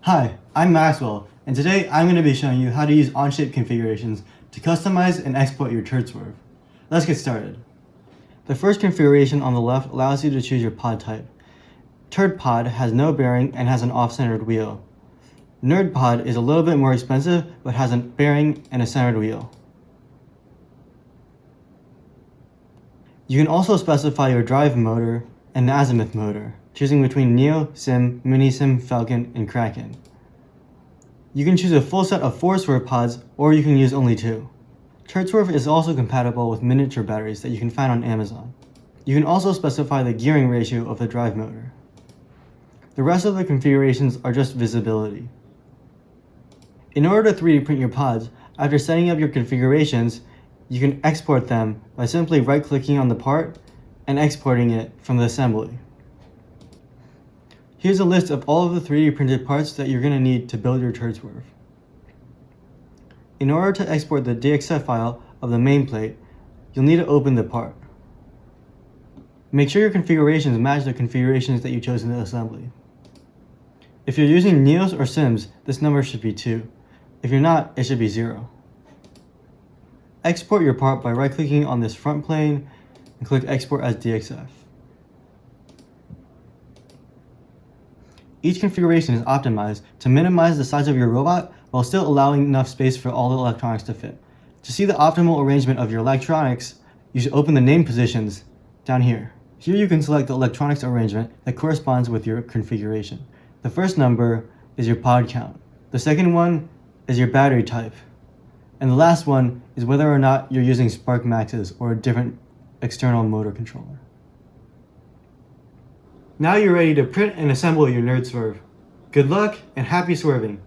Hi, I'm Maxwell, and today I'm going to be showing you how to use Onshape configurations to customize and export your NERDSwerve. Let's get started. The first configuration on the left allows you to choose your pod type. Turd pod has no bearing and has an off-centered wheel. Nerd pod is a little bit more expensive but has a bearing and a centered wheel. You can also specify your drive motor and azimuth motor, choosing between Neo, Sim, Mini Sim, Falcon, and Kraken. You can choose a full set of 4 swerve pods, or you can use only 2. NERDSwerve is also compatible with miniature batteries that you can find on Amazon. You can also specify the gearing ratio of the drive motor. The rest of the configurations are just visibility. In order to 3D print your pods, after setting up your configurations, you can export them by simply right-clicking on the part and exporting it from the assembly. Here's a list of all of the 3D printed parts that you're going to need to build your NERDSwerve. In order to export the DXF file of the main plate, you'll need to open the part. Make sure your configurations match the configurations that you chose in the assembly. If you're using Neos or Sims, this number should be 2. If you're not, it should be 0. Export your part by right-clicking on this front plane and click Export as DXF. Each configuration is optimized to minimize the size of your robot while still allowing enough space for all the electronics to fit. To see the optimal arrangement of your electronics, you should open the name positions down here. Here you can select the electronics arrangement that corresponds with your configuration. The first number is your pod count. The second one is your battery type. And the last one is whether or not you're using Spark Maxes or a different external motor controller. Now you're ready to print and assemble your NERDSwerve. Good luck and happy swerving!